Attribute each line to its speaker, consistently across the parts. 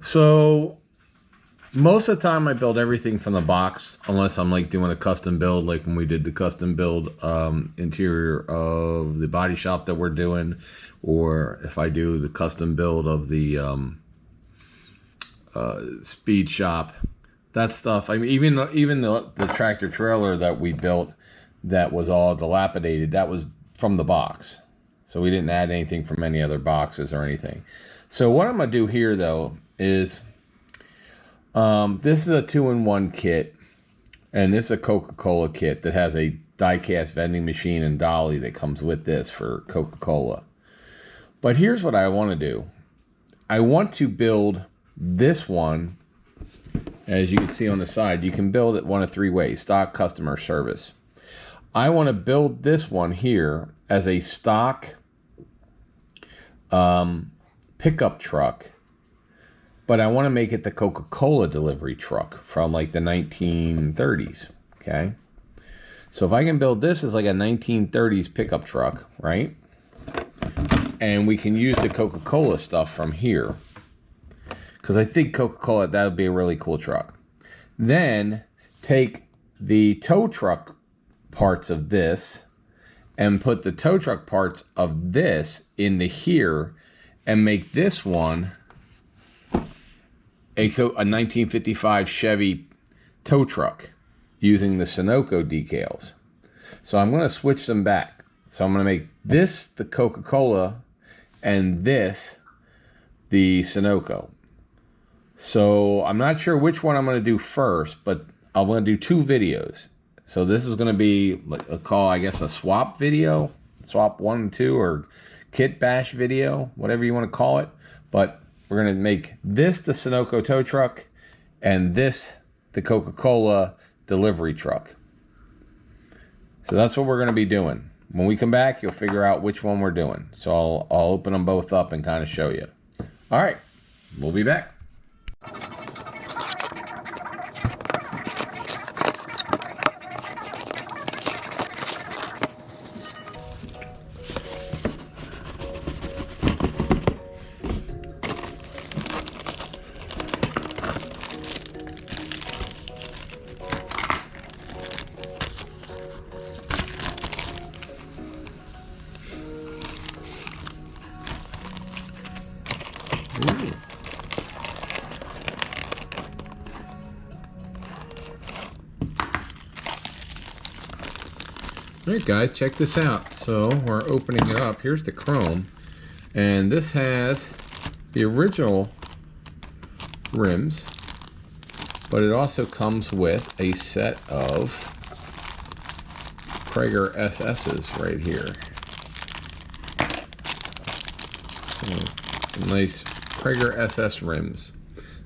Speaker 1: So most of the time I build everything from the box, unless I'm like doing a custom build, like when we did the custom build interior of the body shop that we're doing, or if I do the custom build of the speed shop, that stuff. I mean, even the tractor trailer that we built that was all dilapidated, that was from the box. So we didn't add anything from any other boxes or anything. So what I'm gonna do here though is this is a 2-in-1 kit, and this is a Coca-Cola kit that has a die-cast vending machine and dolly that comes with this for Coca-Cola. But here's what I want to do. I want to build this one, as you can see on the side. You can build it one of three ways: stock, customer, service. I want to build this one here as a stock pickup truck, but I want to make it the Coca-Cola delivery truck from like the 1930s, okay? So if I can build this as like a 1930s pickup truck, right? And we can use the Coca-Cola stuff from here, because I think Coca-Cola, that would be a really cool truck. Then take the tow truck parts of this and put the tow truck parts of this into here and make this one a 1955 Chevy tow truck using the Sunoco decals. So I'm going to switch them back. So I'm going to make this the Coca-Cola and this the Sunoco. So I'm not sure which one I'm going to do first, but I'm going to do two videos. So this is going to be I guess a swap video, swap 1 and 2, or kit bash video, whatever you want to call it. But we're going to make this the Sunoco tow truck and this the Coca-Cola delivery truck. So that's what we're going to be doing. When we come back, you'll figure out which one we're doing. So I'll open them both up and kind of show you. All right, we'll be back. Alright guys, check this out. So we're opening it up. Here's the chrome, and this has the original rims, but it also comes with a set of Prager SS's right here. So, some nice Prager SS rims.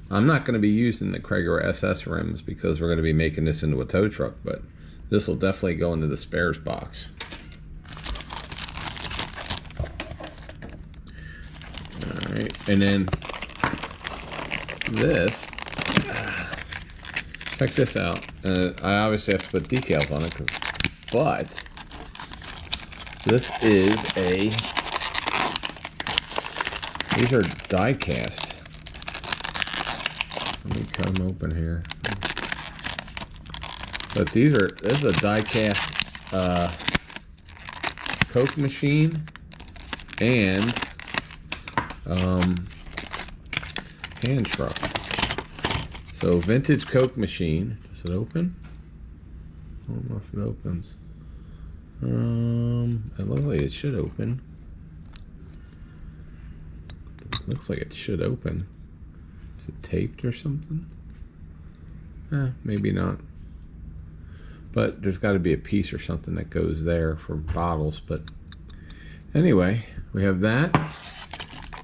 Speaker 1: I'm not going to be using the Prager SS rims because we're going to be making this into a tow truck, but this will definitely go into the spares box. All right, and then this, check this out. I obviously have to put decals on it, but this is these are die cast. Let me cut them open here. But this is a die cast Coke machine and hand truck. So vintage Coke machine. Does it open? I don't know if it opens. It looks like it should open. Looks like it should open. Is it taped or something? Maybe not. But there's got to be a piece or something that goes there for bottles. But anyway, we have that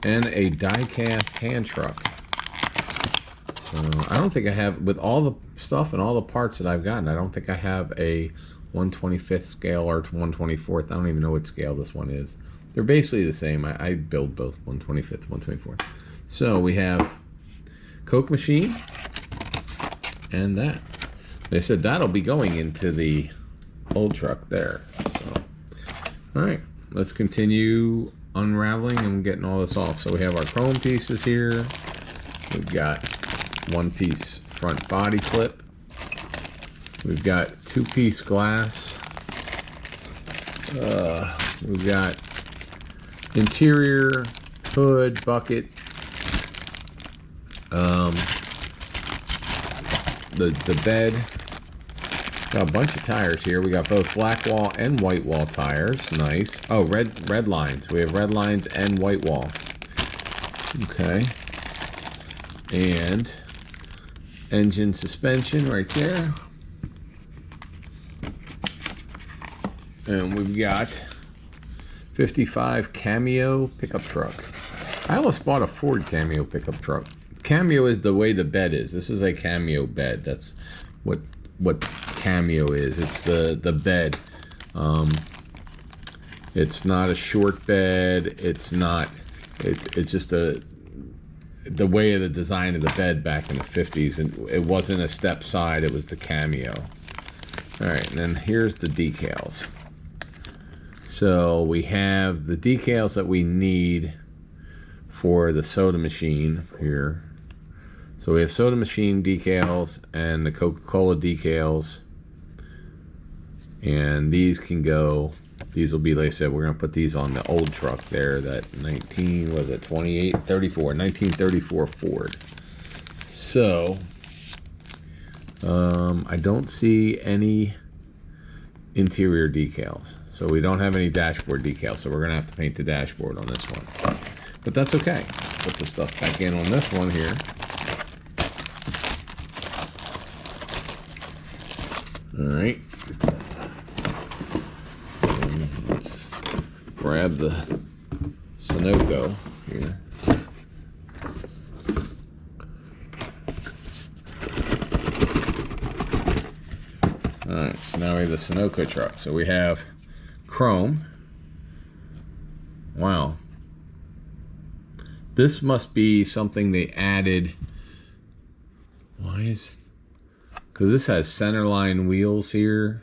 Speaker 1: and a die-cast hand truck. So I don't think I have, with all the stuff and all the parts that I've gotten, I don't think I have a 1/25th scale or 1/24th. I don't even know what scale this one is. They're basically the same. I build both 1/25th, 1/24th. So we have Coke machine and that. They said that'll be going into the old truck there. So, all right, let's continue unraveling and getting all this off. So we have our chrome pieces here. We've got 1-piece front body clip. We've got 2-piece glass. We've got interior, hood, bucket. The bed. Got a bunch of tires here. We got both black wall and white wall tires. Nice. Oh, red lines. We have red lines and white wall. Okay. And engine suspension right there. And we've got 55 Cameo pickup truck. I almost bought a Ford Cameo pickup truck. Cameo is the way the bed is. This is a Cameo bed. That's what Cameo is. It's the bed. It's not a short bed. It's just the way of the design of the bed back in the 50s, and it wasn't a step side, it was the Cameo. All right, and then here's the decals. So we have the decals that we need for the soda machine here. So we have soda machine decals and the Coca-Cola decals, and these can go, these will be, like I said, we're going to put these on the old truck there, that 1934 Ford. So I don't see any interior decals, so we don't have any dashboard decals, so we're going to have to paint the dashboard on this one, but that's okay. Put the stuff back in on this one here. All right, and let's grab the Sunoco here. All right, so now we have the Sunoco truck. So we have chrome. Wow. This must be something they added. Why is... Because this has centerline wheels here,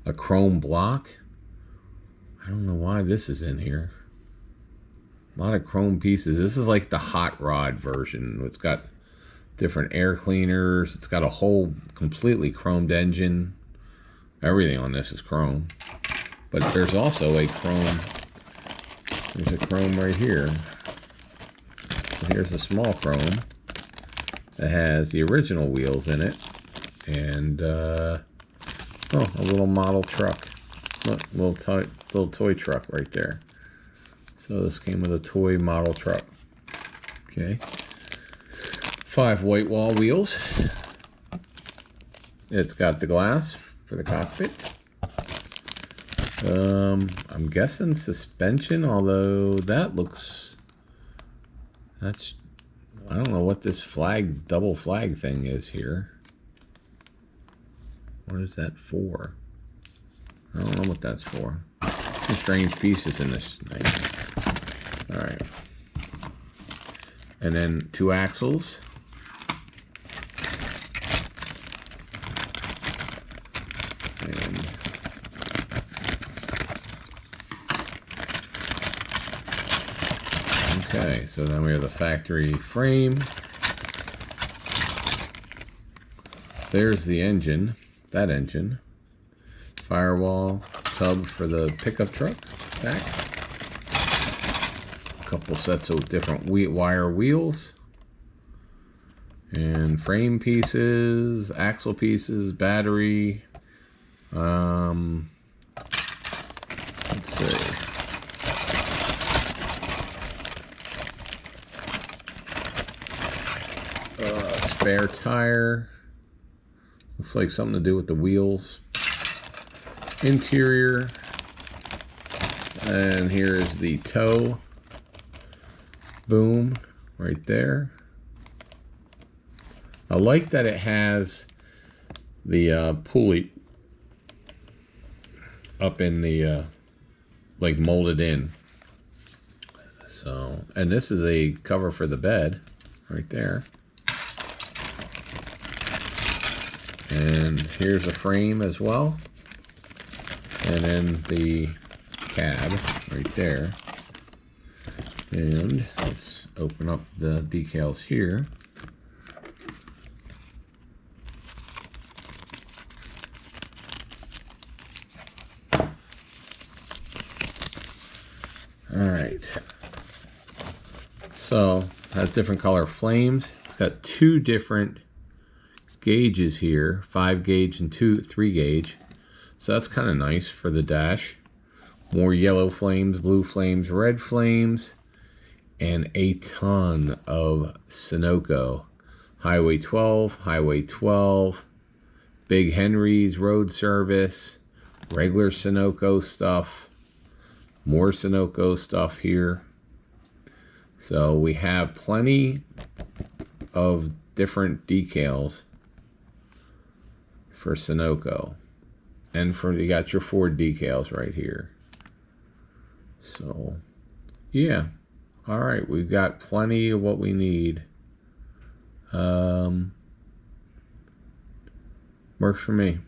Speaker 1: a chrome block. I don't know why this is in here. A lot of chrome pieces. This is like the hot rod version. It's got different air cleaners. It's got a whole completely chromed engine. Everything on this is chrome. But there's also a chrome. There's a chrome right here. So here's a small chrome that has the original wheels in it. And oh, a little model truck. Look, little toy truck right there. So this came with a toy model truck. Okay. 5 white wall wheels. It's got the glass for the cockpit. I'm guessing suspension, although that looks, that's, I don't know what this flag, double flag thing is here. What is that for? I don't know what that's for. Some strange pieces in this thing. All right. And then 2 axles. And okay, so then we have the factory frame. There's the engine. That engine. Firewall tub for the pickup truck back. A couple sets of different wire wheels. And frame pieces, axle pieces, battery. Let's see. Spare tire. Looks like something to do with the wheels. Interior. And here's the toe. Boom. Right there. I like that it has the pulley up in the, like molded in. So, and this is a cover for the bed right there. And here's a frame as well. And then the cab right there. And let's open up the decals here. All right. So has different color flames. It's got two different gauges here, 5 gauge and 3 gauge. So that's kind of nice for the dash. More yellow flames, blue flames, red flames, and a ton of Sunoco. Highway 12, Big Henry's road service, regular Sunoco stuff, more Sunoco stuff here. So we have plenty of different decals for Sunoco. And you got your Ford decals right here. So, yeah. All right, we've got plenty of what we need. Works for me.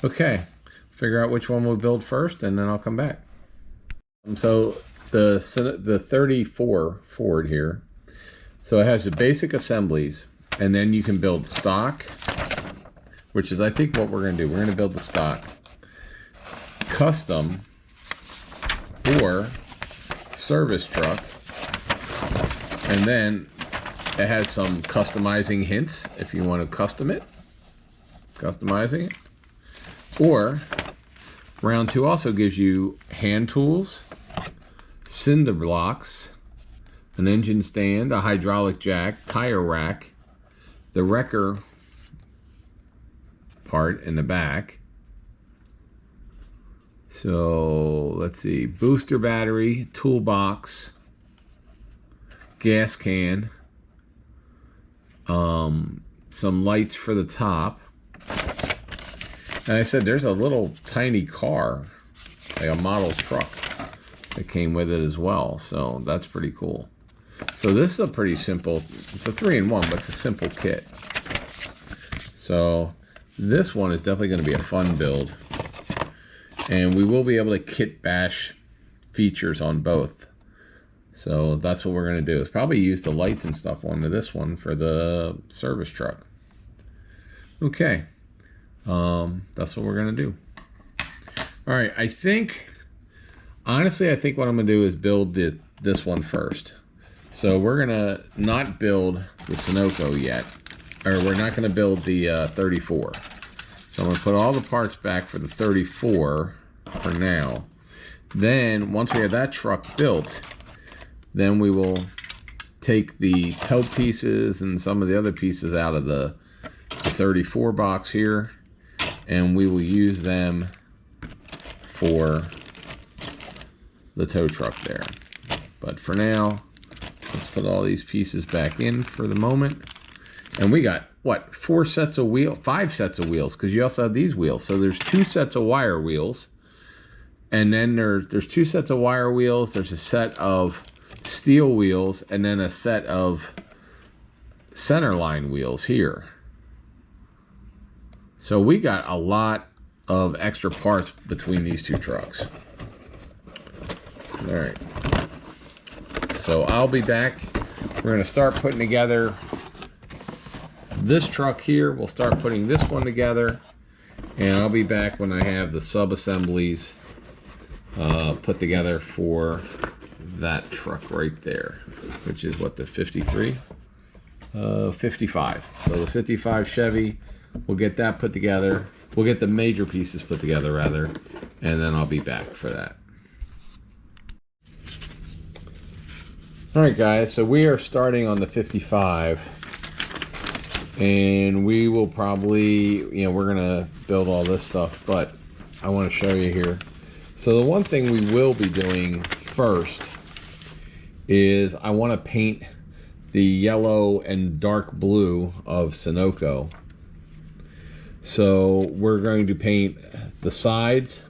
Speaker 1: Okay, figure out which one we'll build first, and then I'll come back. So the 34 Ford here. So it has the basic assemblies, and then you can build stock, which is I think what we're going to do. We're going to build the stock, custom, or service truck, and then it has some customizing hints if you want to customizing it. Or round 2 also gives you hand tools, cinder blocks, an engine stand, a hydraulic jack, tire rack, the wrecker part in the back. So let's see, booster battery, toolbox, gas can, some lights for the top. And I said there's a little tiny car, like a model truck that came with it as well. So that's pretty cool. So this is a pretty simple, it's a 3-in-1, but it's a simple kit. So this one is definitely going to be a fun build. And we will be able to kit bash features on both. So that's what we're going to do. Is probably use the lights and stuff onto this one for the service truck. Okay. That's what we're going to do. All right. I think, honestly, I think what I'm going to do is build this one first. So we're going to not build the Sunoco yet. Or we're not going to build the 34. So I'm going to put all the parts back for the 34 for now. Then, once we have that truck built, then we will take the toe pieces and some of the other pieces out of the 34 box here, and we will use them for the tow truck there. But for now, let's put all these pieces back in for the moment. And we got, what, 5 sets of wheels, because you also have these wheels. So there's 2 sets of wire wheels. And then there's 2 sets of wire wheels. There's a set of steel wheels, and then a set of center line wheels here. So we got a lot of extra parts between these 2 trucks. All right. So I'll be back. We're going to start putting together this truck here. We'll start putting this one together, and I'll be back when I have the sub-assemblies put together for that truck right there, which is what, the 55. So the 55 Chevy, we'll get that put together. We'll get the major pieces put together, rather, and then I'll be back for that. All right, guys, so we are starting on the 55, and we will probably, we're gonna build all this stuff, but I want to show you here. So the one thing we will be doing first is I want to paint the yellow and dark blue of Sunoco. So we're going to paint the sides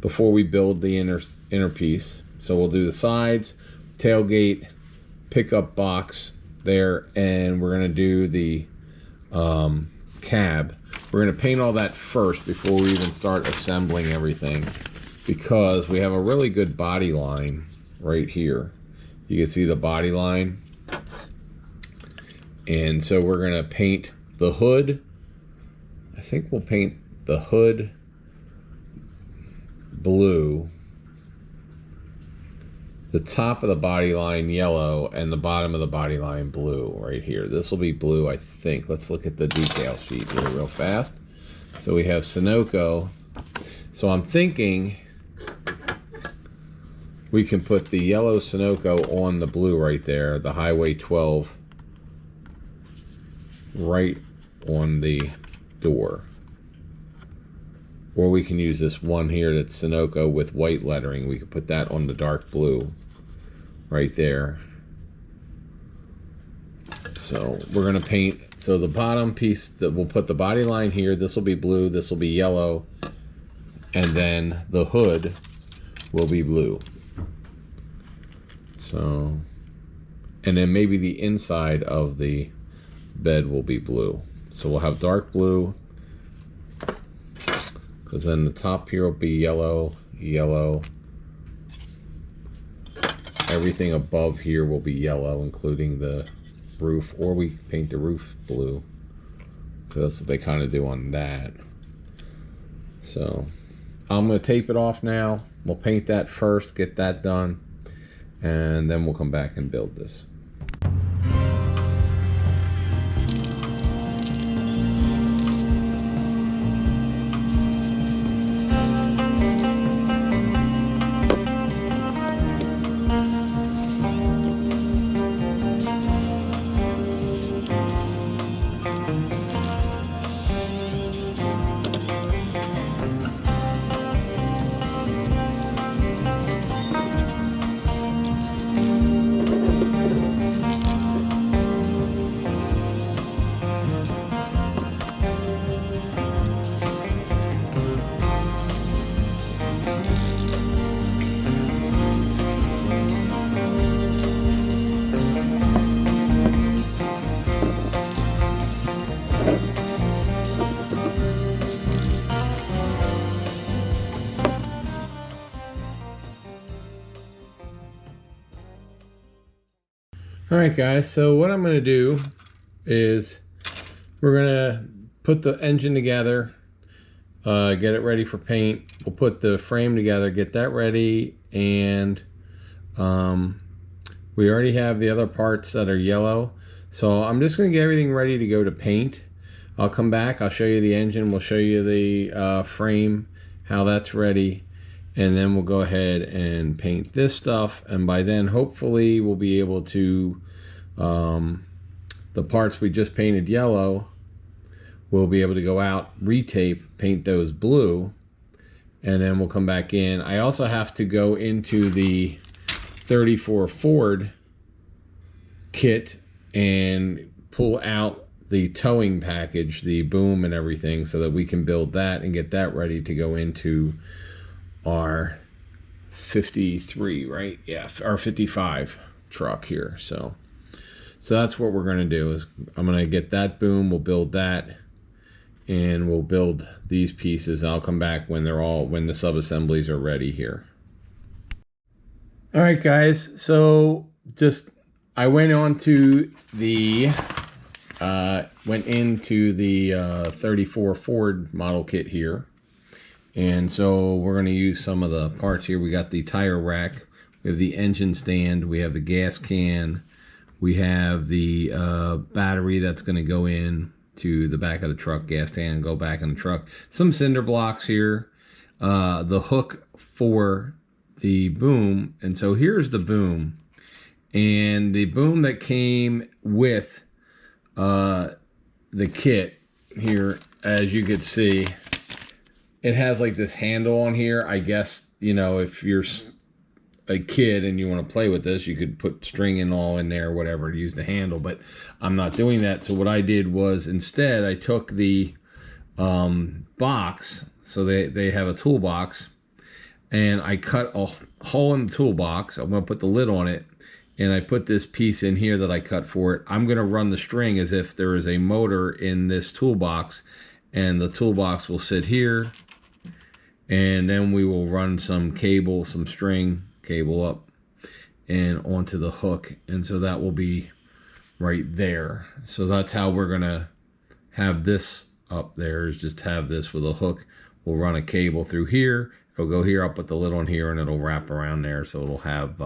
Speaker 1: before we build the inner piece. So we'll do the sides, tailgate, pickup box there, and we're going to do the cab. We're going to paint all that first before we even start assembling everything, because we have a really good body line right here, You can see the body line. And so we're going to paint the hood. I think we'll paint the hood blue, the top of the body line yellow, and the bottom of the body line blue right here. This will be blue, I think. Let's look at the decal sheet here real fast. So we have Sunoco. So I'm thinking we can put the yellow Sunoco on the blue right there, the Highway 12 right on the door. Or we can use this one here that's Sunoco with white lettering. We could put that on the dark blue right there. So we're going to paint, so the bottom piece, that we'll put the body line here. This will be blue, this will be yellow, and then the hood will be blue. So, and then maybe the inside of the bed will be blue. So we'll have dark blue, because then the top here will be yellow, yellow. Everything above here will be yellow, including the roof, or we paint the roof blue, because that's what they kind of do on that. So I'm going to tape it off now. We'll paint that first, get that done, and then we'll come back and build this. Alright guys, so what I'm going to do is we're going to put the engine together, get it ready for paint. We'll put the frame together, get that ready, and we already have the other parts that are yellow. So I'm just going to get everything ready to go to paint. I'll come back, I'll show you the engine, we'll show you the frame, how that's ready, and then we'll go ahead and paint this stuff. And by then hopefully we'll be able to the parts we just painted yellow, we'll be able to go out, retape, paint those blue, and then we'll come back in. I also have to go into the 34 Ford kit and pull out the towing package, the boom and everything, so that we can build that and get that ready to go into our 53, right? Yeah, our 55 truck here. So that's what we're going to do. Is I'm going to get that boom, we'll build that, and we'll build these pieces. I'll come back when the sub-assemblies are ready here. All right guys, so I went into the 34 Ford model kit here. And so we're going to use some of the parts here. We got the tire rack, we have the engine stand, we have the gas can, we have the battery that's going to go in to the back of the truck, gas tank, go back in the truck. Some cinder blocks here, the hook for the boom. And so here's the boom. And the boom that came with the kit here, as you could see, it has like this handle on here. I guess, you know, if you're a kid and you want to play with this, you could put string and all in there, whatever, to use the handle, but I'm not doing that. So what I did was instead I took the box, so they have a toolbox, and I cut a hole in the toolbox. I'm going to put the lid on it, and I put this piece in here that I cut for it. I'm going to run the string as if there is a motor in this toolbox, and the toolbox will sit here, and then we will run some cable, some string cable up, and onto the hook, and so that will be right there. So that's how we're gonna have this up there, is just have this with a hook. We'll run a cable through here, it'll go here, I'll put the lid on here, and it'll wrap around there, so it'll have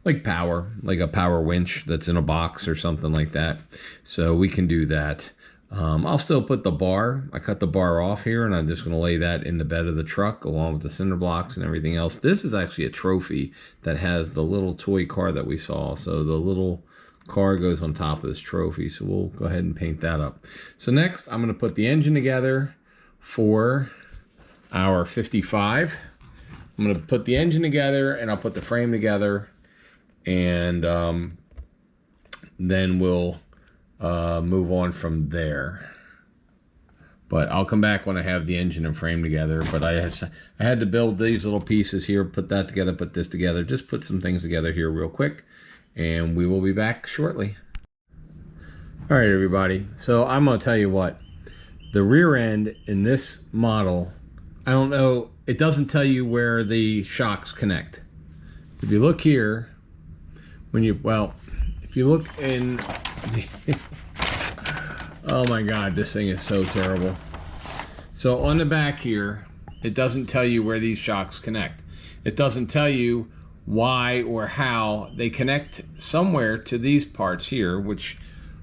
Speaker 1: like power, like a power winch that's in a box or something like that. So we can do that. I'll still put the bar, I cut the bar off here, and I'm just going to lay that in the bed of the truck along with the cinder blocks and everything else. This is actually a trophy that has the little toy car that we saw, so the little car goes on top of this trophy, so we'll go ahead and paint that up. So next I'm going to put the engine together for our 55. I'm going to put the engine together, and I'll put the frame together, and then we'll move on from there. But I'll come back when I have the engine and frame together. But I had to build these little pieces here, put that together, put this together, just put some things together here real quick, and we will be back shortly. All right, everybody, so I'm gonna tell you what, the rear end in this model, I don't know, it doesn't tell you where the shocks connect. If you look here, if you look in oh my God, this thing is so terrible. So on the back here, it doesn't tell you where these shocks connect. It doesn't tell you why or how they connect somewhere to these parts here, which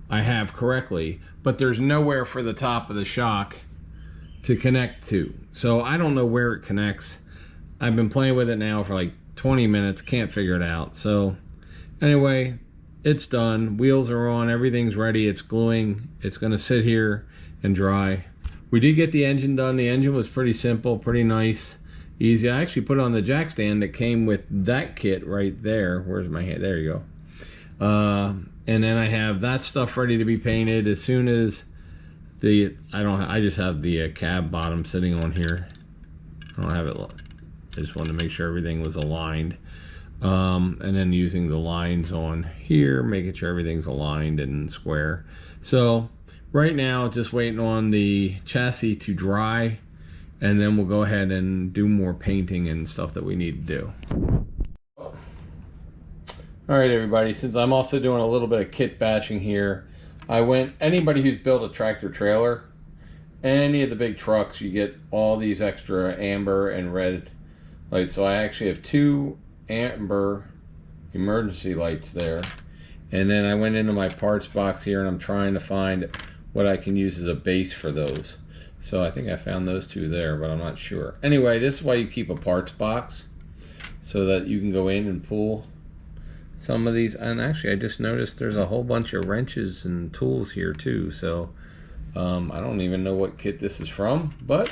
Speaker 1: I have correctly, but there's nowhere for the top of the shock to connect to. So I don't know where it connects. I've been playing with it now for like 20 minutes, can't figure it out. So anyway, it's done, wheels are on, everything's ready, it's gluing, it's gonna sit here and dry. We did get the engine done. The engine was pretty simple, pretty nice, easy. I actually put it on the jack stand that came with that kit right there. Where's my hand? There you go. And then I have that stuff ready to be painted as soon as I just have the cab bottom sitting on here. I don't have it, I just wanted to make sure everything was aligned. And then using the lines on here, making sure everything's aligned and square. So right now, just waiting on the chassis to dry, and then we'll go ahead and do more painting and stuff that we need to do. All right, everybody, since I'm also doing a little bit of kit bashing here, anybody who's built a tractor trailer, any of the big trucks, you get all these extra amber and red lights. So I actually have 2 amber emergency lights there, and then I went into my parts box here, and I'm trying to find what I can use as a base for those. So I think I found those 2 there, but I'm not sure. Anyway, this is why you keep a parts box, so that you can go in and pull some of these. And actually, I just noticed there's a whole bunch of wrenches and tools here too. So I don't even know what kit this is from, but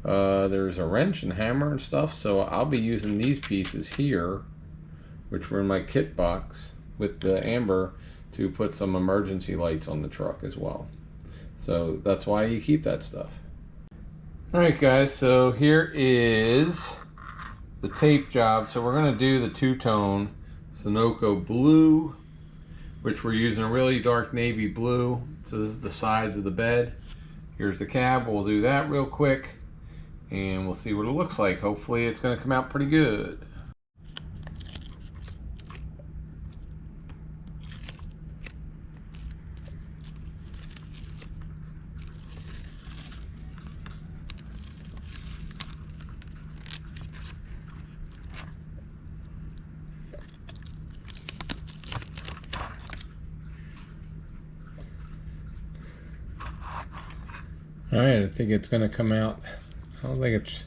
Speaker 1: there's a wrench and hammer and stuff. So I'll be using these pieces here, which were in my kit box with the amber, to put some emergency lights on the truck as well. So that's why you keep that stuff. All right, guys, so here is the tape job. So we're gonna do the 2-tone Sunoco blue, which we're using a really dark navy blue. So this is the sides of the bed. Here's the cab. We'll do that real quick, and we'll see what it looks like. Hopefully it's gonna come out pretty good. All right, I think it's gonna come out. I don't think it's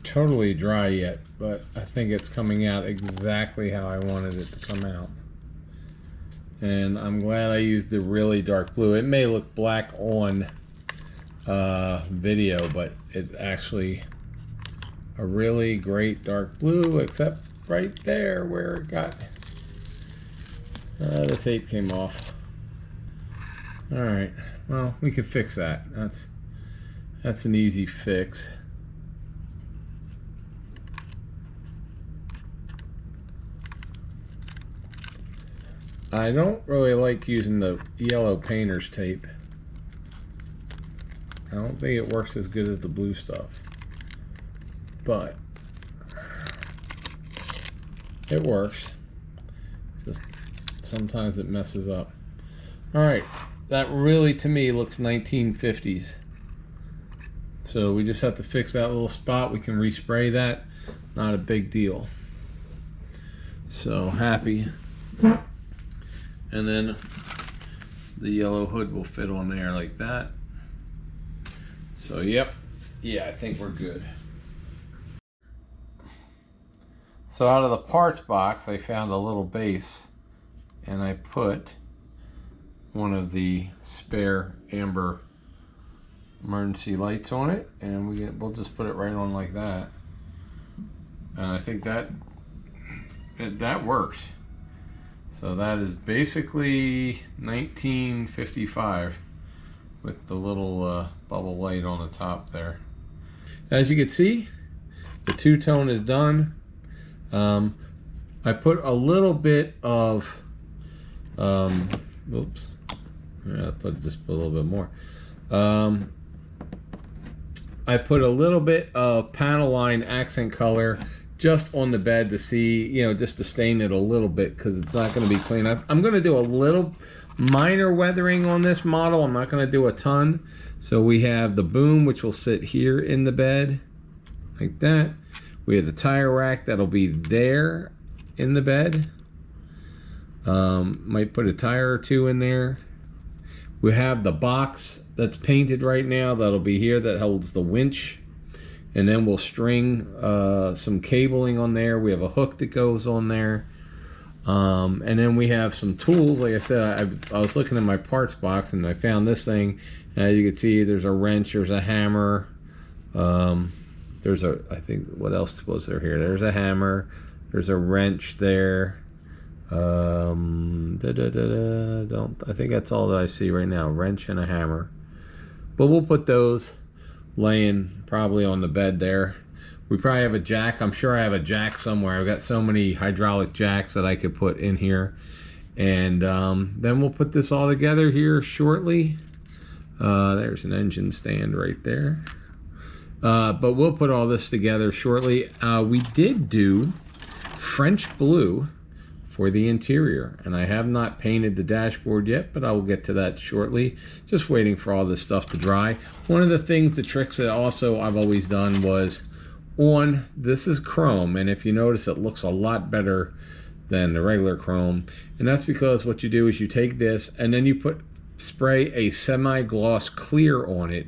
Speaker 1: totally dry yet, but I think it's coming out exactly how I wanted it to come out. And I'm glad I used the really dark blue. It may look black on video, but it's actually a really great dark blue, except right there where it got the tape came off. All right, well, we can fix that. That's an easy fix. I don't really like using the yellow painter's tape. I don't think it works as good as the blue stuff, but It works. Just sometimes it messes up. All right, that really to me looks 1950s. So we just have to fix that little spot. We can respray that. Not a big deal. So happy. And then the yellow hood will fit on there like that. So yep, yeah, I think we're good. So out of the parts box, I found a little base, and I put one of the spare amber emergency lights on it, and we'll just put it right on like that. And I think that works. So that is basically 1955 with the little bubble light on the top there. As you can see, the two-tone is done. I put a little bit of oops, yeah, just put a little bit more. I put a little bit of panel line accent color just on the bed to see, you know, just to stain it a little bit, because it's not going to be clean. I'm going to do a little minor weathering on this model. I'm not going to do a ton. So we have the boom, which will sit here in the bed like that. We have the tire rack that'll be there in the bed. Might put a tire or two in there. We have the box that's painted right now that'll be here that holds the winch, and then we'll string some cabling on there. We have a hook that goes on there, and then we have some tools. Like I said, I was looking in my parts box and I found this thing. As you can see, there's a wrench, there's a hammer, there's a, I think, what else was there here? There's a hammer, there's a wrench there. I think that's all that I see right now, wrench and a hammer. But we'll put those laying probably on the bed there. We probably have a jack. I'm sure I have a jack somewhere. I've got so many hydraulic jacks that I could put in here. And then we'll put this all together here shortly. There's an engine stand right there. But we'll put all this together shortly. We did do French blue for the interior, and I have not painted the dashboard yet, but I will get to that shortly. Just waiting for all this stuff to dry. One of the things, the tricks that also I've always done was on, this is chrome, and if you notice, it looks a lot better than the regular chrome, and that's because what you do is you take this and then you spray a semi-gloss clear on it,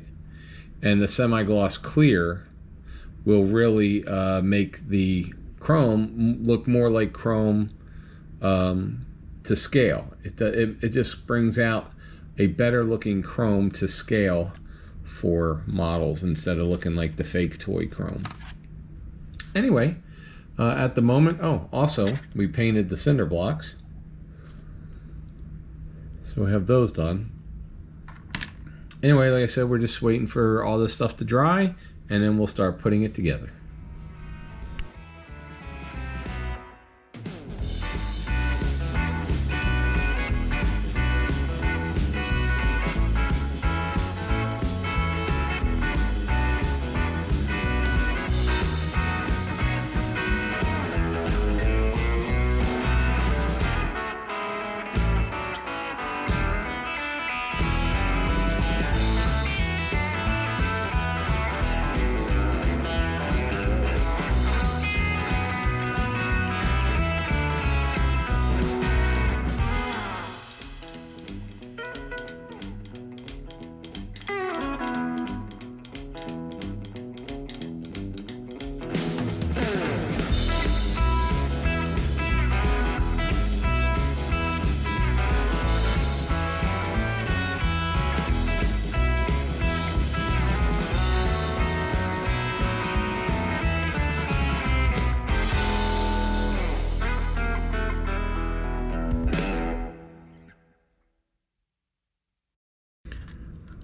Speaker 1: and the semi-gloss clear will really make the chrome look more like chrome to scale. It just brings out a better looking chrome to scale for models instead of looking like the fake toy chrome. Anyway, at the moment, oh, also we painted the cinder blocks, so we have those done. Anyway, like I said, we're just waiting for all this stuff to dry, and then we'll start putting it together.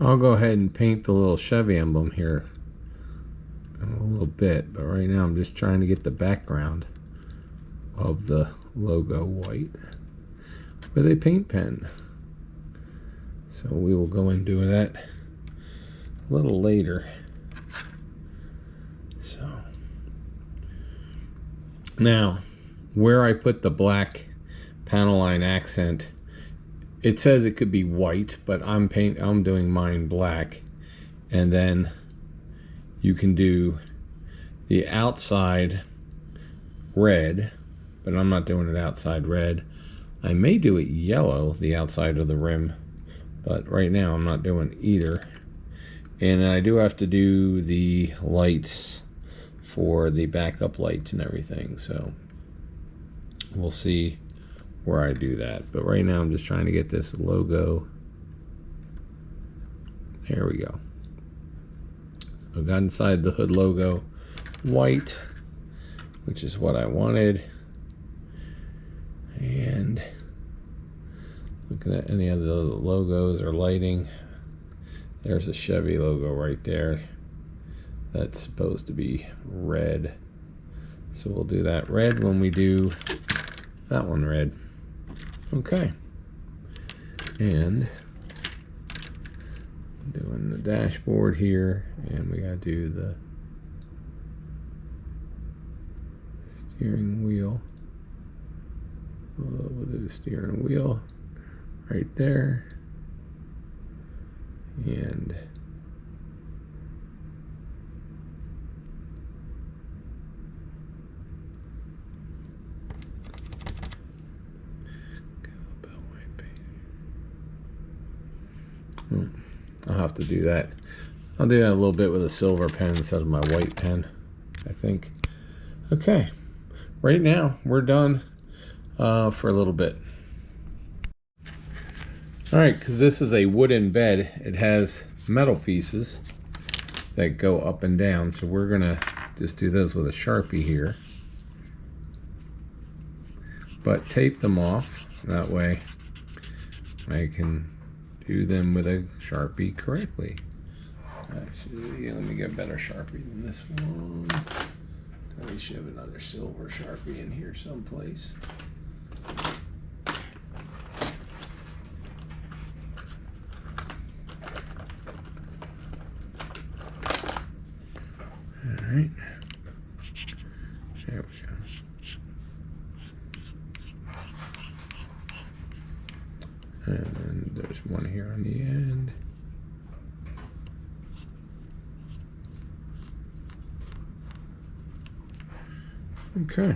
Speaker 1: I'll go ahead and paint the little Chevy emblem here a little bit, but right now I'm just trying to get the background of the logo white with a paint pen. So we will go and do that a little later. So now where I put the black panel line accent, it says it could be white, but I'm doing mine black. And then you can do the outside red, but I'm not doing it outside red. I may do it yellow, the outside of the rim, but right now I'm not doing either. And I do have to do the lights for the backup lights and everything, so we'll see where I do that. But right now I'm just trying to get this logo. There we go. So I got inside the hood logo white, which is what I wanted. And looking at any of the logos or lighting, there's a Chevy logo right there. That's supposed to be red. So we'll do that red when we do that one red. Okay. And doing the dashboard here, and we gotta do the steering wheel. We'll do the steering wheel right there. And I'll have to do that. I'll do that a little bit with a silver pen instead of my white pen, I think. Okay, right now we're done for a little bit. All right, because this is a wooden bed, it has metal pieces that go up and down, so we're gonna just do those with a Sharpie here, but tape them off. That way I can do them with a Sharpie correctly. Actually, let me get a better Sharpie than this one. We should have another silver Sharpie in here someplace. All right. There we go. And then there's one here on the end. Okay.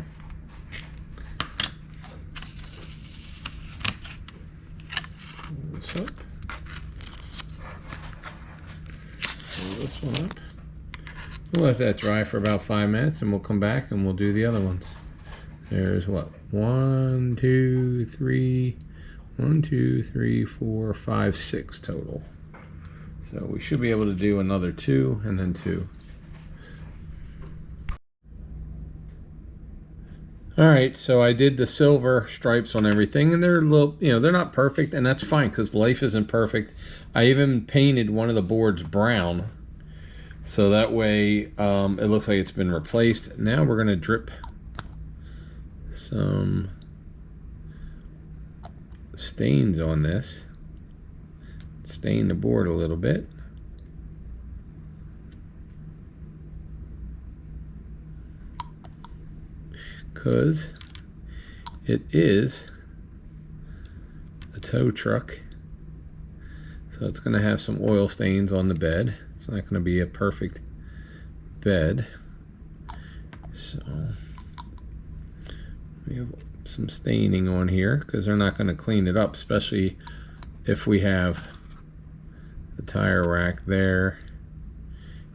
Speaker 1: Pull this up. Pull this one up. We'll let that dry for about 5 minutes and we'll come back and we'll do the other ones. There's what? 1, 2, 3, 1, 2, 3, 4, 5, 6 total. So we should be able to do another 2 and then 2. All right, so I did the silver stripes on everything, and they're a little, they're not perfect, and that's fine because life isn't perfect. I even painted one of the boards brown, so that way it looks like it's been replaced. Now we're gonna drip some stains on this, stain the board a little bit. Because it is a tow truck, so it's going to have some oil stains on the bed. It's not going to be a perfect bed, so we have some staining on here because they're not going to clean it up, especially if we have the tire rack there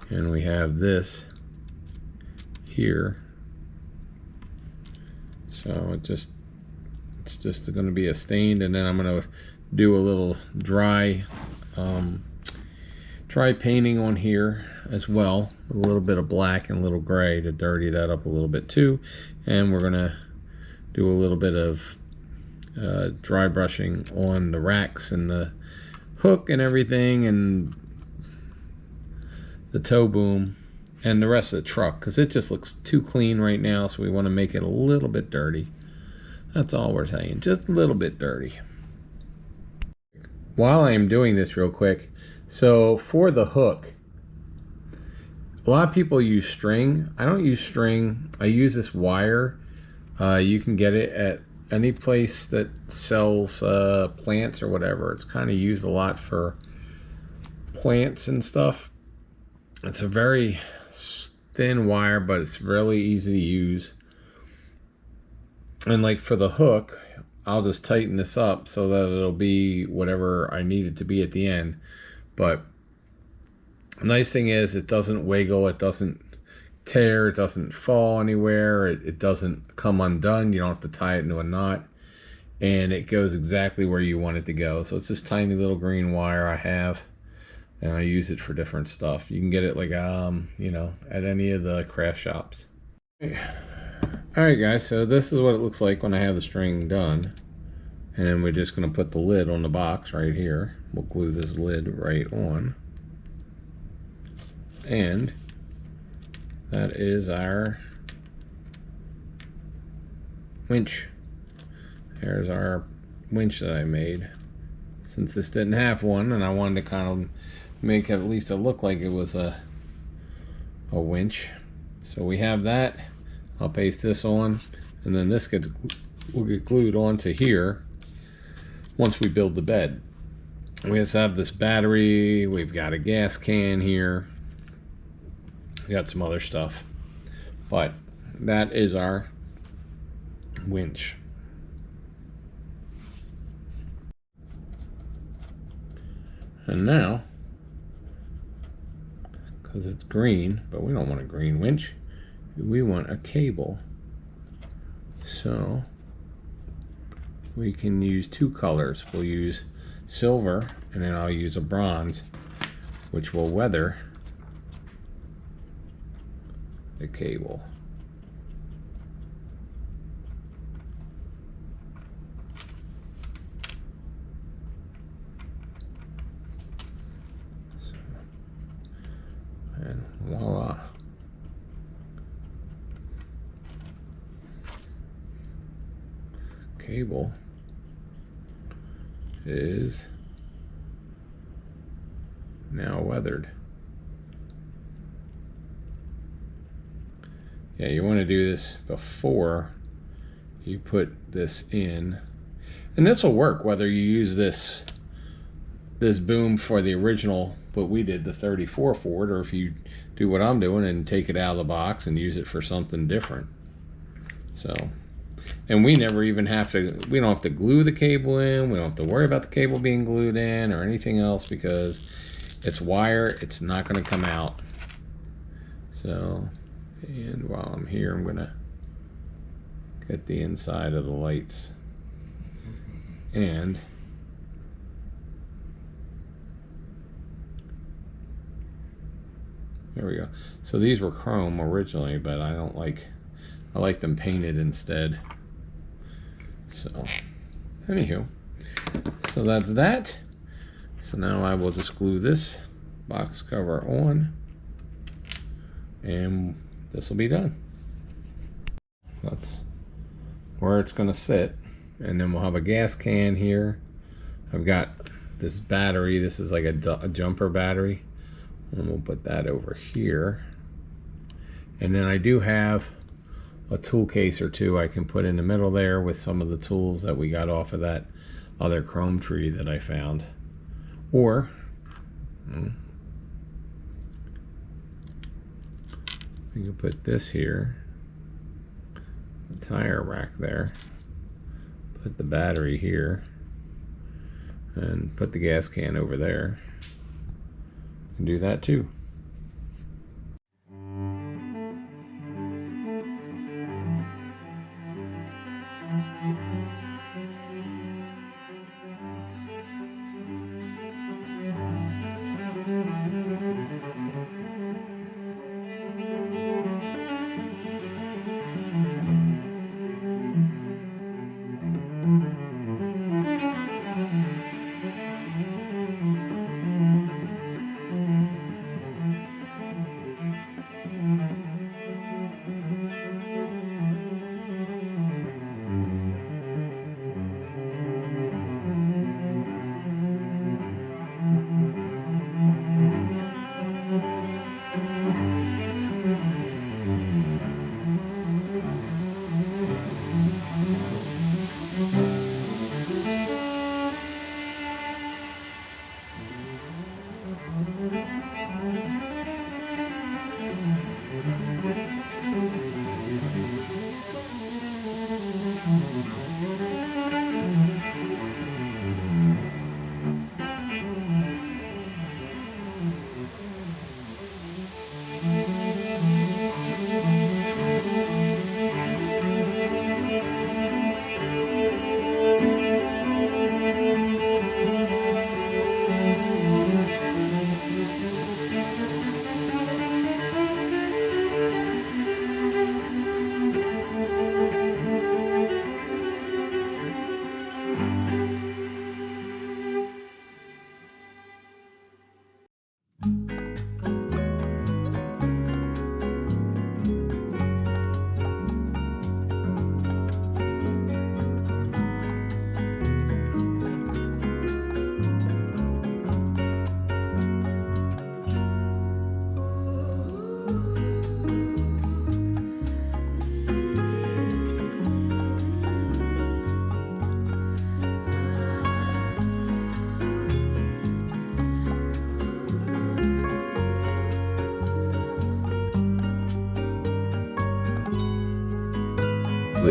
Speaker 1: and we have this here. So it's just going to be a stain, and then I'm going to do a little dry painting on here as well, a little bit of black and a little gray to dirty that up a little bit too. And we're going to do a little bit of dry brushing on the racks and the hook and everything, and the tow boom and the rest of the truck, because it just looks too clean right now, so we want to make it a little bit dirty. That's all we're saying, just a little bit dirty. While I'm doing this real quick, so for the hook, a lot of people use string. I don't use string. I use this wire. You can get it at any place that sells plants or whatever. It's kind of used a lot for plants and stuff. It's a very thin wire, but it's really easy to use. And like for the hook, I'll just tighten this up so that it'll be whatever I need it to be at the end. But the nice thing is it doesn't wiggle, it doesn't tear, it doesn't fall anywhere, it doesn't come undone. You don't have to tie it into a knot, and it goes exactly where you want it to go. So it's this tiny little green wire I have, and I use it for different stuff. You can get it like you know, at any of the craft shops. Alright guys, so this is what it looks like when I have the string done. And we're just going to put the lid on the box right here. We'll glue this lid right on. And that is our winch. There's our winch that I made. Since this didn't have one, and I wanted to kind of make at least it look like it was a winch. So we have that. I'll paste this on, and then this will get glued onto here once we build the bed. We just have this battery, we've got a gas can here, we got some other stuff, but that is our winch. And now, because it's green, but we don't want a green winch, we want a cable. So we can use two colors. We'll use silver, and then I'll use a bronze, which will weather the cable. And voila. Cable is now weathered. Yeah, you want to do this before you put this in, and this will work whether you use this boom for the original, what we did, the 34 Ford, or if you do what I'm doing and take it out of the box and use it for something different. So, and we never even have to, we don't have to glue the cable in, we don't have to worry about the cable being glued in or anything else, because it's wire, it's not going to come out. So, and while I'm here, I'm going to get the inside of the lights. And there we go. So these were chrome originally, but I don't like, I like them painted instead. So, anywho, so that's that. So now I will just glue this box cover on, and this will be done. That's where it's going to sit, and then we'll have a gas can here. I've got this battery. This is like a jumper battery, and we'll put that over here. And then I do have a tool case or two I can put in the middle there with some of the tools that we got off of that other chrome tree that I found. Or you can put this here, the tire rack there, put the battery here, and put the gas can over there. You can do that too.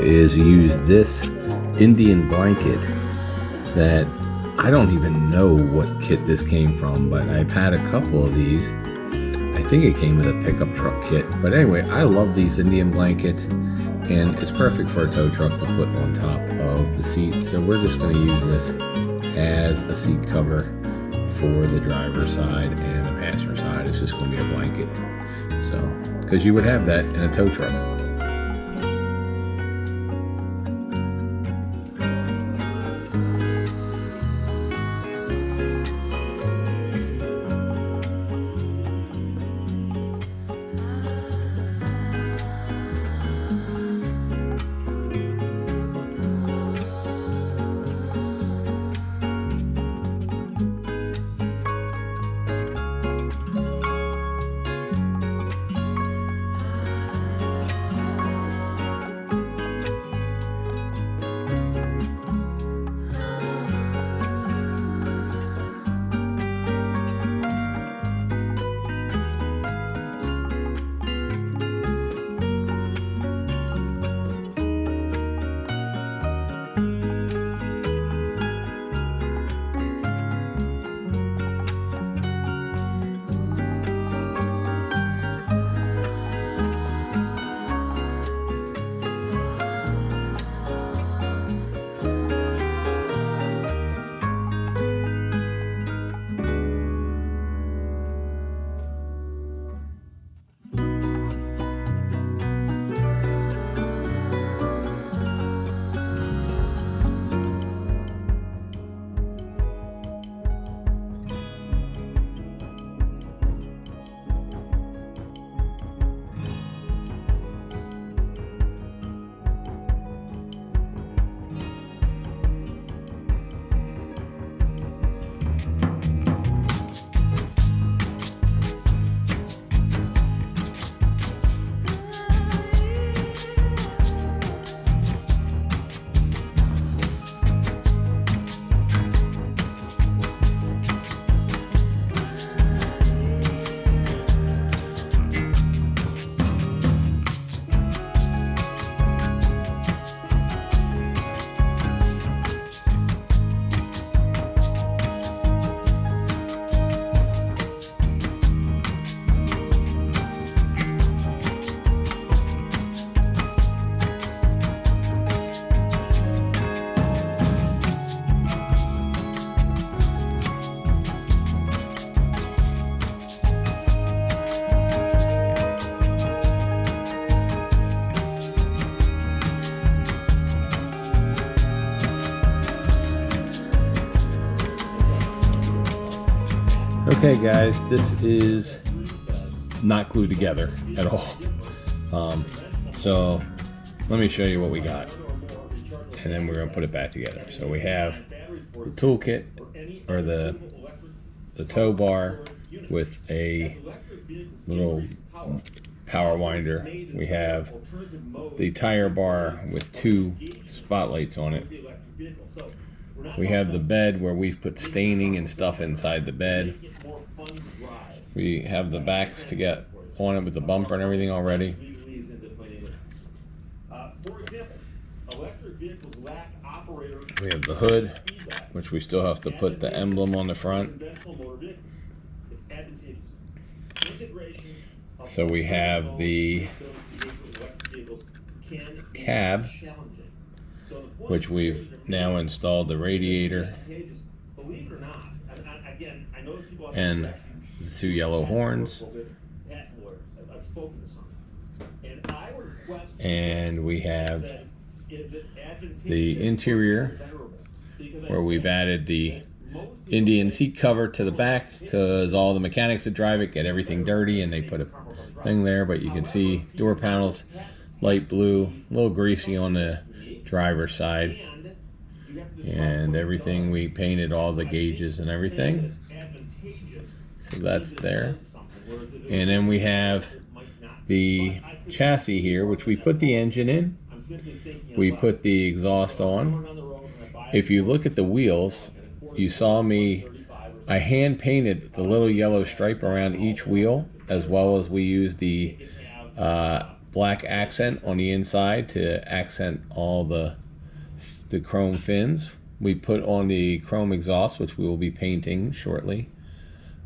Speaker 1: is use this Indian blanket that I don't even know what kit this came from, but I've had a couple of these. I think it came with a pickup truck kit. But anyway, I love these Indian blankets, and it's perfect for a tow truck to put on top of the seat. So we're just going to use this as a seat cover for the driver's side, and the passenger side is just going to be a blanket. So, because you would have that in a tow truck. Okay guys, this is not glued together at all. So let me show you what we got, and then we're going to put it back together. So we have the toolkit, or the tow bar with a little power winder. We have the tire bar with two spotlights on it. We have the bed where we've put staining and stuff inside the bed. We have the backs to get on it with the bumper and everything already. We have the hood, which we still have to put the emblem on the front. So we have the cab, which we've now installed the radiator and the two yellow horns, and we have the interior where we've added the Indian seat cover to the back, because all the mechanics that drive it get everything dirty and they put a thing there. But you can see door panels, light blue, a little greasy on the driver's side, and everything we painted, all the gauges and everything. So that's there. And then we have the chassis here, which we put the engine in, we put the exhaust on. If you look at the wheels, you saw me, I hand painted the little yellow stripe around each wheel, as well as we used the black accent on the inside to accent all the chrome fins. We put on the chrome exhaust, which we will be painting shortly.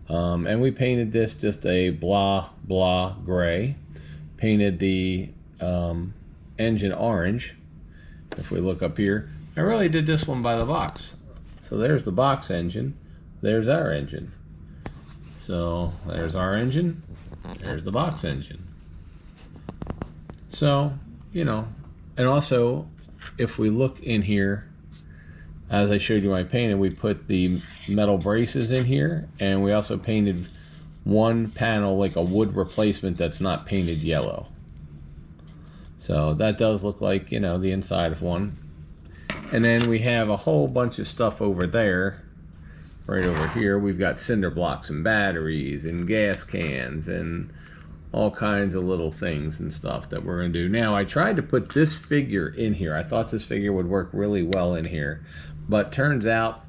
Speaker 1: And we painted this just a blah blah gray. Painted the engine orange. If we look up here, I really did this one by the box. So there's the box engine, there's our engine. So there's our engine, there's the box engine. So, you know, and also if we look in here, as I showed you my painting, we put the metal braces in here, and we also painted one panel like a wood replacement that's not painted yellow. So that does look like, you know, the inside of one. And then we have a whole bunch of stuff over there. Right over here, we've got cinder blocks and batteries and gas cans and all kinds of little things and stuff that we're going to do. Now, I tried to put this figure in here. I thought this figure would work really well in here. But turns out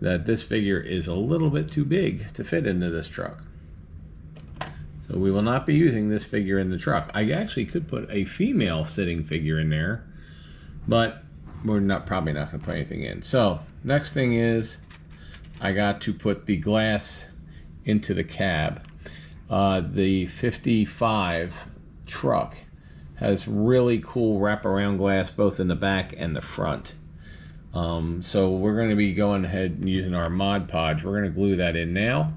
Speaker 1: that this figure is a little bit too big to fit into this truck. So we will not be using this figure in the truck. I actually could put a female sitting figure in there, but we're probably not going to put anything in. So next thing is I got to put the glass into the cab. The 55 truck has really cool wraparound glass both in the back and the front. So we're going to be going ahead and using our Mod Podge. We're going to glue that in now.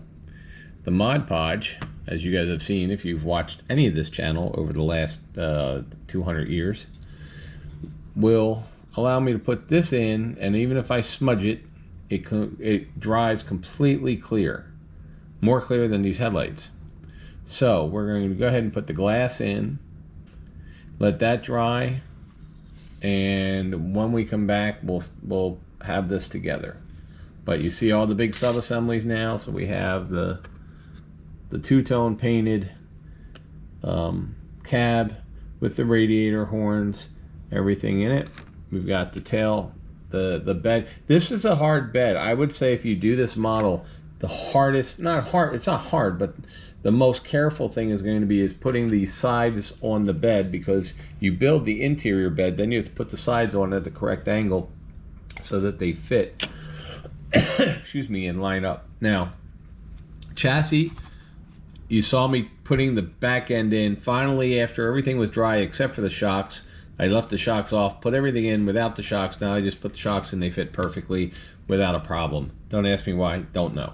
Speaker 1: The Mod Podge, as you guys have seen if you've watched any of this channel over the last 200 years, will allow me to put this in, and even if I smudge it, it dries completely clear. More clear than these headlights. So we're going to go ahead and put the glass in, let that dry, and when we come back we'll have this together. But you see all the big sub-assemblies now. So we have the two-tone painted cab with the radiator horns, everything in it. We've got the tail, the bed. This is a hard bed. I would say if you do this model, the hardest, not hard, it's not hard, but the most careful thing is going to be putting the sides on the bed, because you build the interior bed, then you have to put the sides on at the correct angle so that they fit excuse me, and line up. Now, chassis, you saw me putting the back end in. Finally, after everything was dry except for the shocks, I left the shocks off, put everything in without the shocks. Now I just put the shocks in, they fit perfectly without a problem. Don't ask me why, don't know.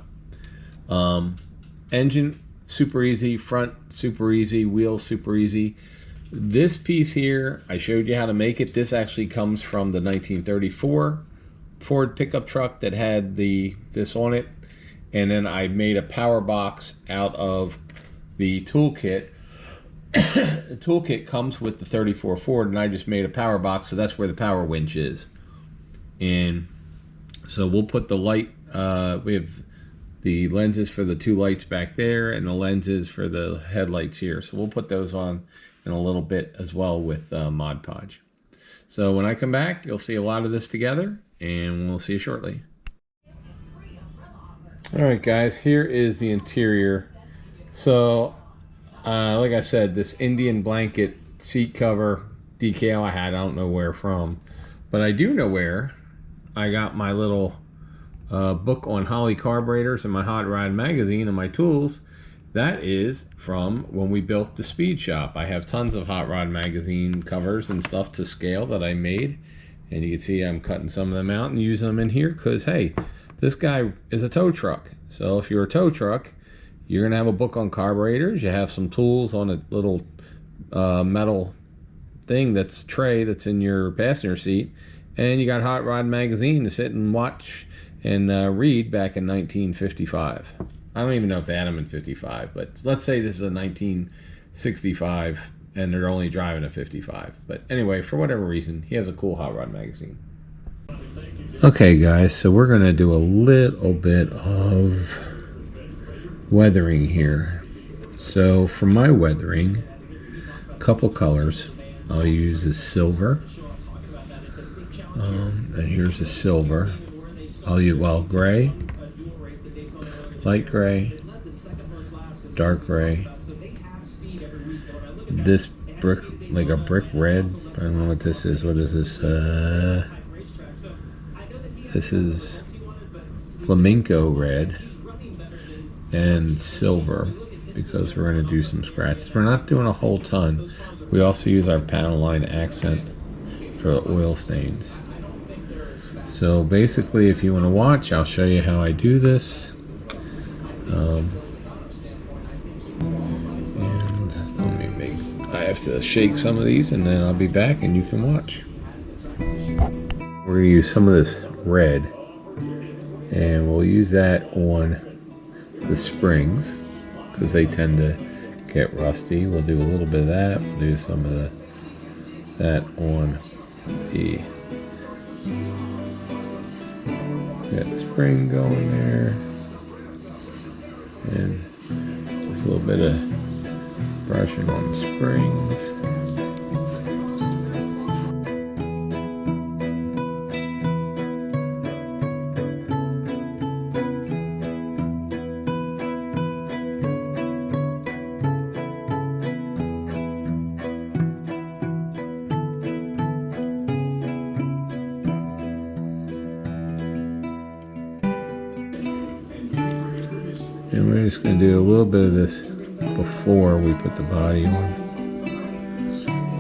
Speaker 1: Engine, super easy. Front, super easy. Wheels, super easy. This piece here, I showed you how to make it. This actually comes from the 1934 Ford pickup truck that had this on it. And then I made a power box out of the toolkit. The toolkit comes with the 34 Ford, and I just made a power box, so that's where the power winch is. And so we'll put the light, we have the lenses for the two lights back there and the lenses for the headlights here. So we'll put those on in a little bit as well with Mod Podge. So when I come back, you'll see a lot of this together, and we'll see you shortly. Alright guys, here is the interior. So like I said, this Indian blanket seat cover decal I don't know where from, but I do know where I got my little book on Holley carburetors and my hot rod magazine and my tools. That is from when we built the Speed Shop. I have tons of hot rod magazine covers and stuff to scale that I made, and you can see I'm cutting some of them out and using them in here because, hey, this guy is a tow truck. So if you're a tow truck, you're gonna have a book on carburetors. You have some tools on a little metal thing tray that's in your passenger seat, and you got hot rod magazine to sit and watch and read back in 1955. I don't even know if they had them in 55, but let's say this is a 1965 and they're only driving a 55. But anyway, for whatever reason, he has a cool hot rod magazine. Okay guys, so we're gonna do a little bit of weathering here. So for my weathering, a couple colors I'll use is silver, and here's a silver. I'll use, well, gray, light gray, dark gray. This like a brick red. I don't know what this is. What is this? This is flamenco red and silver, because we're going to do some scratches. We're not doing a whole ton. We also use our panel line accent for oil stains. So basically, if you want to watch, I'll show you how I do this. And let me make, I have to shake some of these and then I'll be back and you can watch. We're going to use some of this red, and we'll use that on the springs because they tend to get rusty. We'll do a little bit of that. We'll do some of that on the, got the spring going there, and just a little bit of brushing on the springs. And we're just going to do a little bit of this before we put the body on.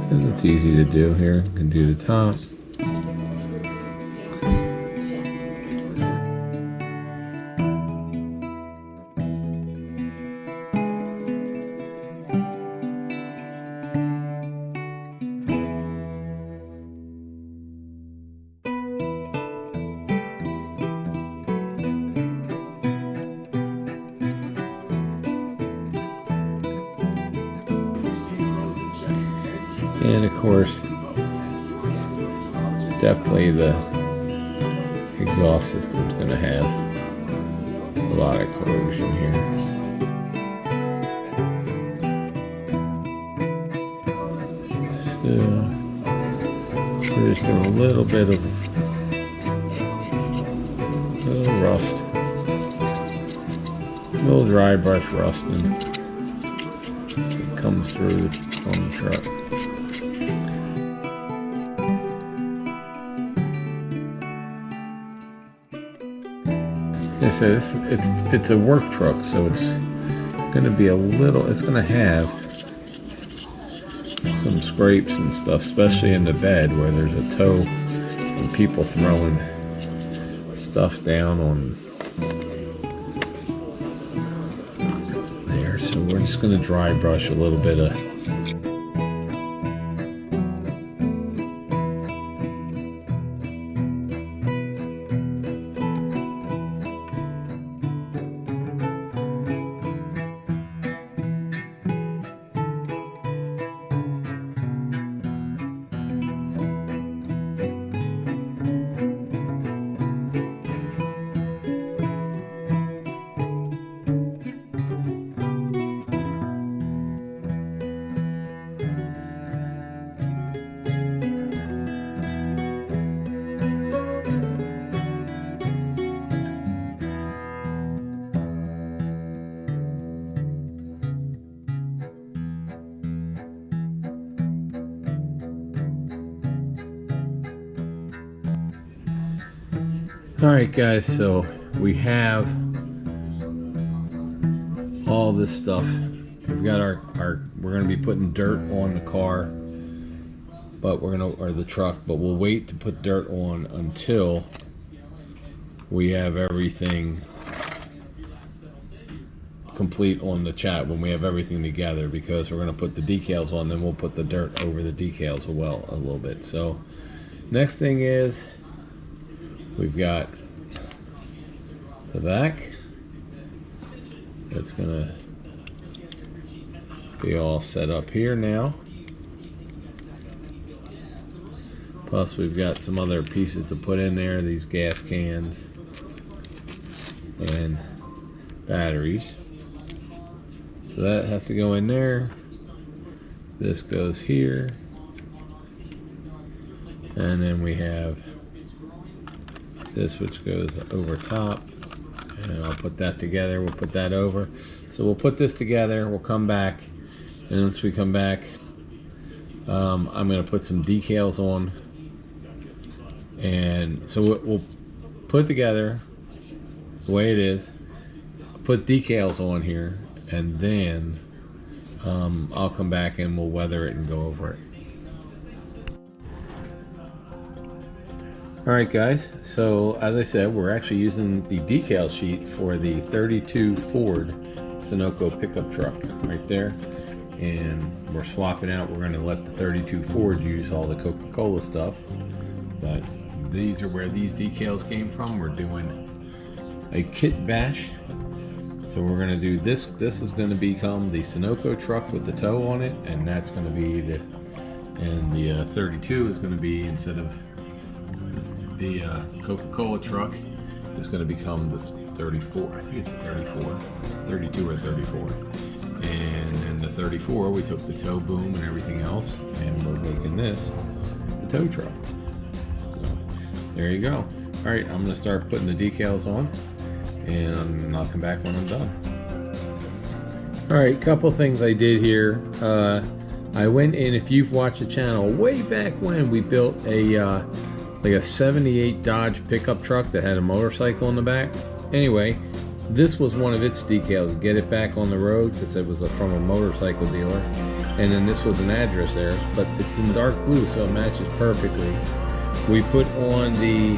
Speaker 1: And it's easy to do here. You can do the top. And of course, definitely the exhaust system is going to have a lot of corrosion here. So we're just doing a little bit of rust, a little dry brush rusting that comes through on the truck. So it's a work truck, so it's going to be a little, it's going to have some scrapes and stuff, especially in the bed where there's a toe and people throwing stuff down on there. So we're just going to dry brush a little bit of Alright guys, so we have all this stuff. We've got our we're gonna be putting dirt on the car, but or the truck, but we'll wait to put dirt on until we have everything complete on the chat, when we have everything together, because we're gonna put the decals on, then we'll put the dirt over the decals a little bit. So next thing is, we've got the back. That's gonna be all set up here now. Plus we've got some other pieces to put in there, these gas cans and batteries. So that has to go in there. This goes here. And then we have this, which goes over top, and I'll put that together. We'll put that over. So we'll put this together, we'll come back, and once we come back, I'm going to put some decals on, and so we'll put together the way it is, put decals on here, and then I'll come back and we'll weather it and go over it. Alright guys, so as I said, we're actually using the decal sheet for the 32 Ford Sunoco pickup truck right there, and we're swapping out. We're going to let the 32 Ford use all the Coca-Cola stuff, but these are where these decals came from. We're doing a kit bash, so we're going to do this. This is going to become the Sunoco truck with the toe on it, and that's going to be the, and the 32 is going to be, instead of the Coca-Cola truck, is going to become the 34. I think it's a 34, 32 or 34. And then the 34, we took the tow boom and everything else, and we're making this the tow truck. So there you go. All right, I'm going to start putting the decals on, and I'll come back when I'm done. All right, couple things I did here. I went in, if you've watched the channel way back when, we built a like a 78 Dodge pickup truck that had a motorcycle in the back. Anyway, this was one of its decals, get it back on the road, because it was from a motorcycle dealer. And then this was an address there, but it's in dark blue, so it matches perfectly. We put on the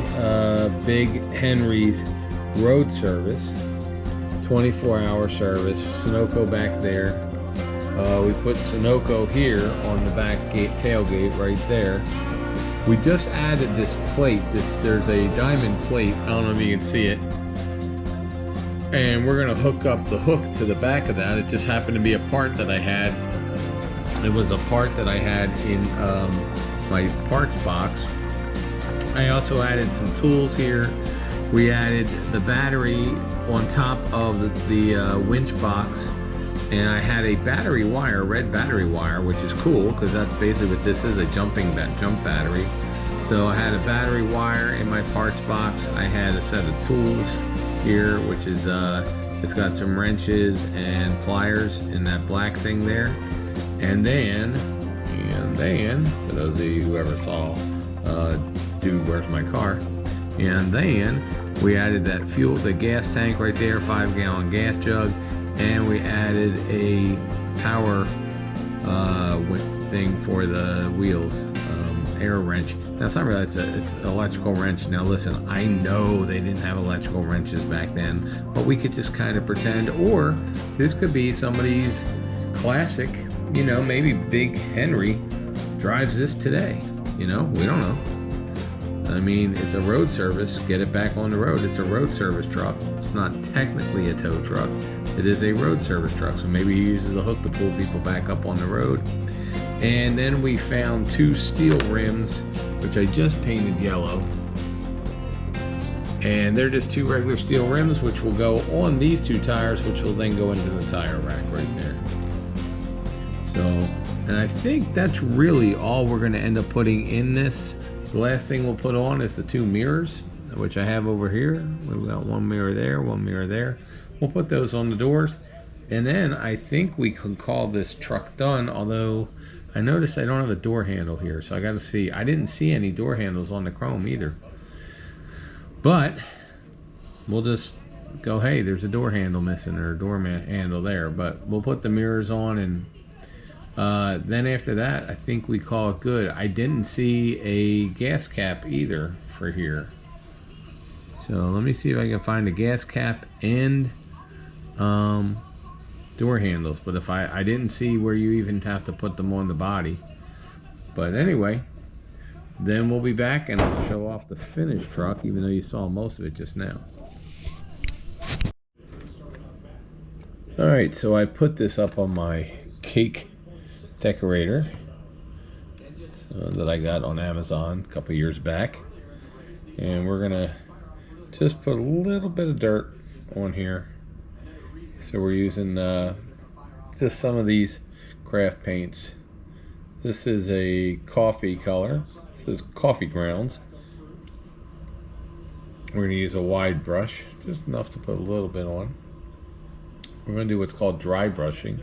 Speaker 1: Big Henry's road service, 24-hour service, Sunoco back there. We put Sunoco here on the back gate, tailgate right there. We just added this plate. There's a diamond plate. I don't know if you can see it. And we're gonna hook up the hook to the back of that. It just happened to be a part that I had. It was a part that I had in my parts box. I also added some tools here. We added the battery on top of the winch box. And I had a battery wire, red battery wire, which is cool because that's basically what this is, a jump battery. So I had a battery wire in my parts box. I had a set of tools here, which is it's got some wrenches and pliers in that black thing there. And then, for those of you who ever saw Dude, Where's My Car? And then we added that fuel, the gas tank right there, 5-gallon gas jug. And we added a power thing for the wheels, air wrench. Now it's not really, it's an electrical wrench. Now listen, I know they didn't have electrical wrenches back then, but we could just kind of pretend, or this could be somebody's classic, you know, maybe Big Henry drives this today, you know, we don't know. I mean, it's a road service, get it back on the road. It's a road service truck. It's not technically a tow truck. It is a road service truck, so maybe he uses a hook to pull people back up on the road. And then we found 2 steel rims, which I just painted yellow. And they're just 2 regular steel rims, which will go on these 2 tires, which will then go into the tire rack right there. So, and I think that's really all we're going to end up putting in this. The last thing we'll put on is the 2 mirrors, which I have over here. We've got 1 mirror there, 1 mirror there. We'll put those on the doors, and then I think we can call this truck done, although I noticed I don't have a door handle here, so I got to see. I didn't see any door handles on the chrome either. But we'll just go, hey, there's a door handle missing, or a door handle there. But we'll put the mirrors on, and then after that, I think we call it good. I didn't see a gas cap either for here. So let me see if I can find a gas cap and door handles, but if I didn't see where you even have to put them on the body. But anyway, then we'll be back and I'll show off the finished truck, even though you saw most of it just now. Alright, so I put this up on my cake decorator that I got on Amazon a couple years back, and we're gonna just put a little bit of dirt on here. So we're using just some of these craft paints. This is a coffee color. This is coffee grounds. We're going to use a wide brush, just enough to put a little bit on. We're going to do what's called dry brushing.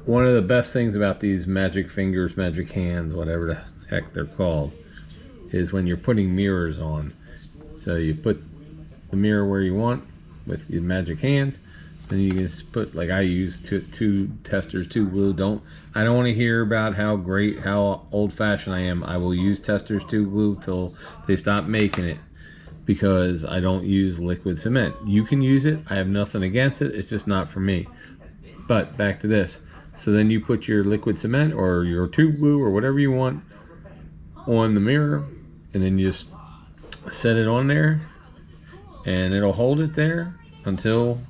Speaker 1: one of the best things about these magic fingers, magic hands, whatever the heck they're called, is when you're putting mirrors on. So you put the mirror where you want with your magic hands, and you can just put, like I use two testers, two glue. I don't want to hear about how old-fashioned I am. I will use testers, two glue till they stop making it, because I don't use liquid cement. You can use it. I have nothing against it. It's just not for me. But back to this. So then you put your liquid cement or your tube glue or whatever you want on the mirror, and then you just set it on there, and it'll hold it there until,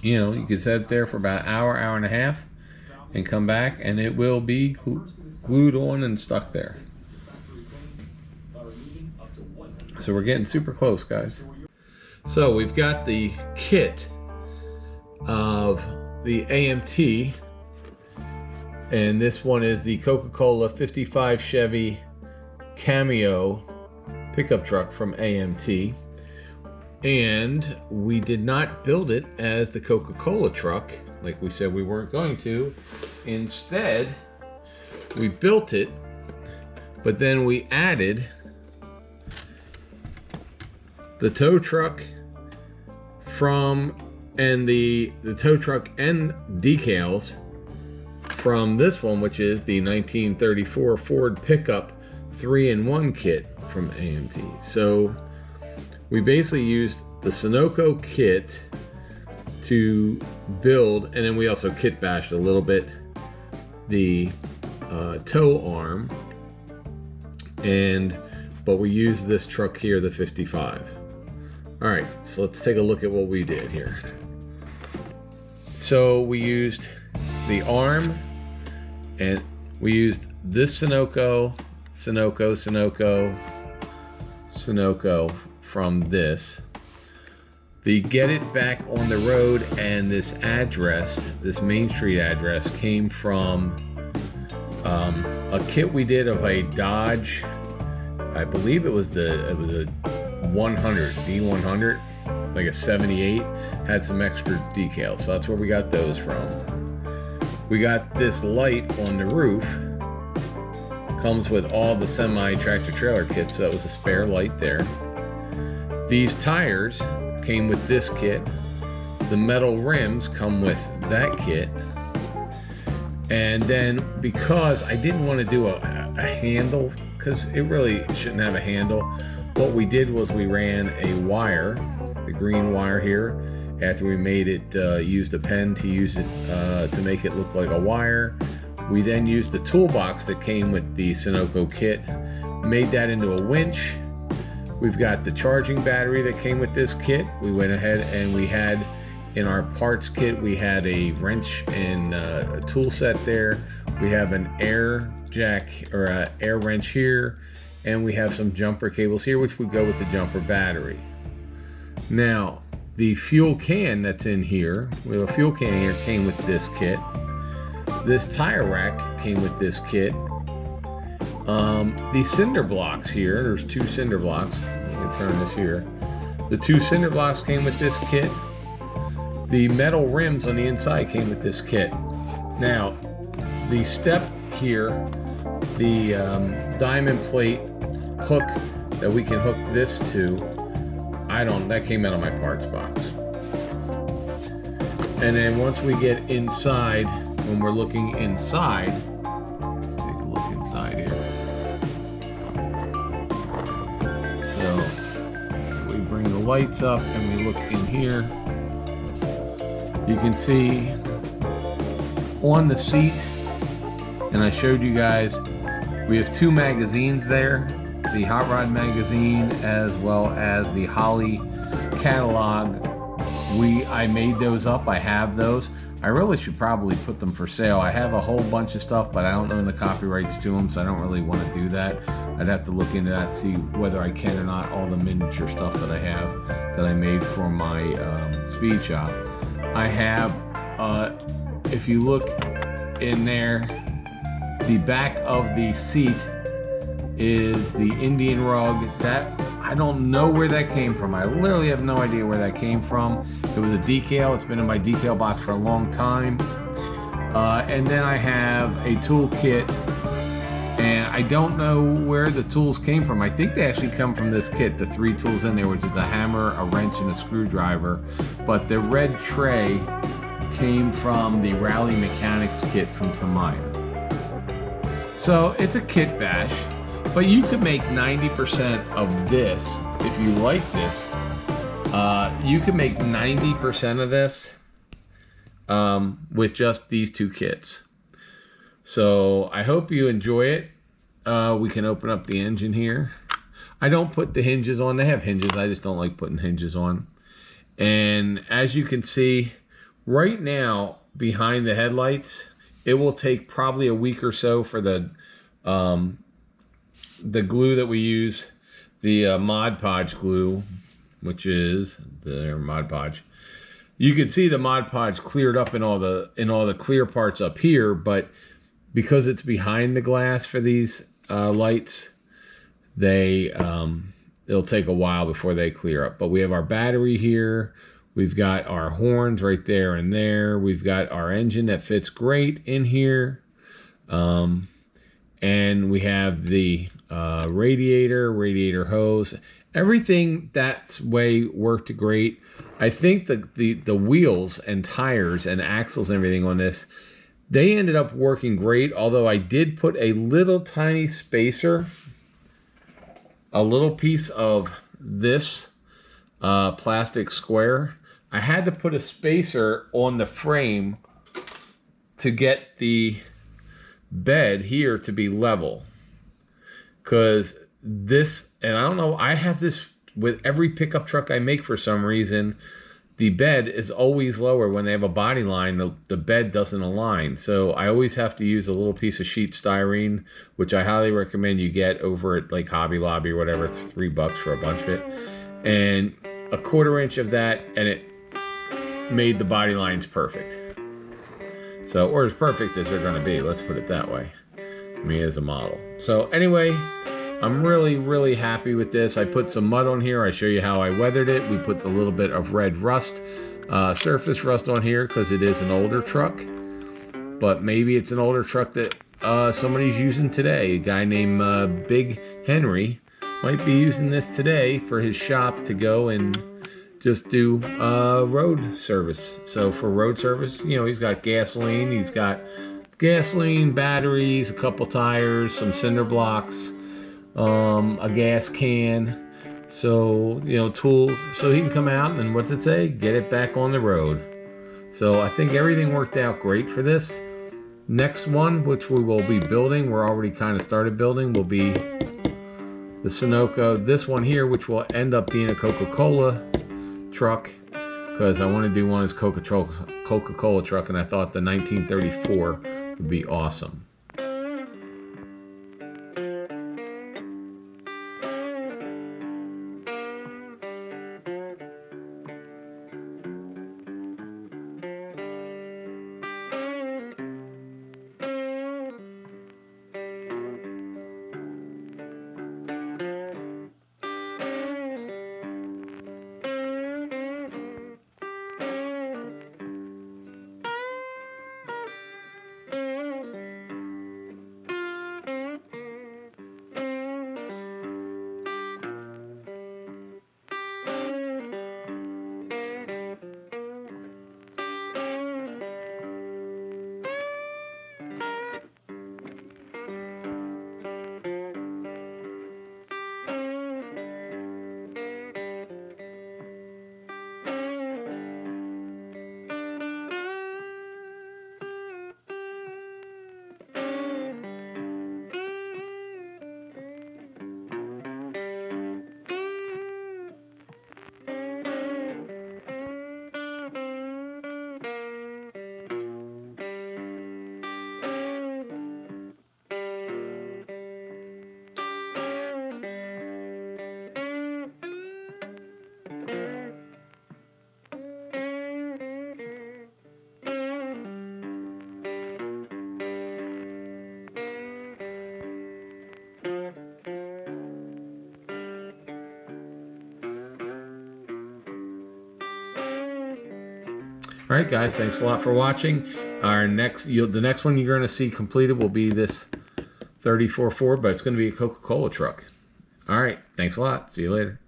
Speaker 1: you know, you can set it there for about an hour, hour and a half, and come back and it will be glued on and stuck there. So we're getting super close, guys. So we've got the kit of the AMT, and this one is the Coca-Cola 55 Chevy Cameo pickup truck from AMT. And we did not build it as the Coca-Cola truck like we said we weren't going to. Instead, we built it, but then we added the tow truck the tow truck and decals from this one, which is the 1934 Ford pickup 3-in-1 kit from AMT. So we basically used the Sunoco kit to build, and then we also kit bashed a little bit the tow arm, but we used this truck here, the 55. All right, so let's take a look at what we did here. So we used the arm, and we used this Sunoco from this. The get it back on the road and this address, this Main Street address, came from a kit we did of a Dodge. I believe it was a 100 D100, like a 78, had some extra decals, so that's where we got those from. We got this light on the roof, comes with all the semi tractor trailer kits, so that was a spare light there. These tires came with this kit. The metal rims come with that kit. And then, because I didn't want to do a handle, because it really shouldn't have a handle, what we did was we ran a wire, the green wire here, after we made it, used a pen to use it to make it look like a wire. We then used the toolbox that came with the Sunoco kit, made that into a winch. We've got the charging battery that came with this kit. We went ahead and we had, in our parts kit, we had a wrench and a tool set there. We have an air jack or an air wrench here, and we have some jumper cables here, which would go with the jumper battery. Now, the fuel can that's in here, we have a fuel can here, came with this kit. This tire rack came with this kit. These cinder blocks here, there's 2 cinder blocks. You can turn this here. The 2 cinder blocks came with this kit. The metal rims on the inside came with this kit. Now, the step here, the diamond plate hook that we can hook this to, that came out of my parts box. And then once we get inside, when we're looking inside, let's take a look inside here. So we bring the lights up and we look in here. You can see on the seat, and I showed you guys, we have 2 magazines there, the Hot Rod magazine as well as the Holly catalog. I made those up, I have those. I really should probably put them for sale. I have a whole bunch of stuff, but I don't know the copyrights to them, so I don't really want to do that. I'd have to look into that, see whether I can or not, all the miniature stuff that I have that I made for my speed shop. I have, if you look in there, the back of the seat is the Indian rug. That, I don't know where that came from. I literally have no idea where that came from. It was a decal. It's been in my decal box for a long time. And then I have a tool kit, and I don't know where the tools came from. I think they actually come from this kit, the 3 tools in there, which is a hammer, a wrench, and a screwdriver. But the red tray came from the Rally Mechanics kit from Tamiya. So it's a kit bash, but you could make 90% of this if you like this. You could make 90% of this with just these 2 kits. So I hope you enjoy it. We can open up the engine here. I don't put the hinges on. They have hinges. I just don't like putting hinges on. And as you can see, right now behind the headlights, it will take probably a week or so for the glue that we use, the Mod Podge glue, which is the Mod Podge. You can see the Mod Podge cleared up in all the clear parts up here, but because it's behind the glass for these lights, it'll take a while before they clear up. But we have our battery here. We've got our horns right there and there. We've got our engine that fits great in here. And we have the radiator hose. Everything that's way worked great. I think the wheels and tires and axles and everything on this, they ended up working great, although I did put a little tiny spacer, a little piece of this plastic square. I had to put a spacer on the frame to get the bed here to be level. Because this, and I don't know, I have this with every pickup truck I make for some reason. The bed is always lower when they have a body line. The bed doesn't align. So I always have to use a little piece of sheet styrene, which I highly recommend you get over at like Hobby Lobby or whatever, $3 for a bunch of it. And a 1/4 inch of that, and it made the body lines perfect. So, or as perfect as they're going to be, let's put it that way. Me as a model. So anyway, I'm really, really happy with this. I put some mud on here. I show you how I weathered it. We put a little bit of red rust, surface rust on here because it is an older truck. But maybe it's an older truck that somebody's using today. A guy named Big Henry might be using this today for his shop to go and just do road service. So for road service, you know, he's got gasoline. He's got gasoline, batteries, a couple tires, some cinder blocks, a gas can, so you know, tools, so he can come out and, what's it say, get it back on the road. So I think everything worked out great for this. Next one, which we will be building, we're already kind of started building, will be the Sunoco. This one here, which will end up being a Coca-Cola truck, because I want to do one as Coca-Cola truck, and I thought the 1934 would be awesome. All right, guys, thanks a lot for watching. the next one you're going to see completed will be this 34 Ford, but it's going to be a Coca-Cola truck. All right. Thanks a lot. See you later.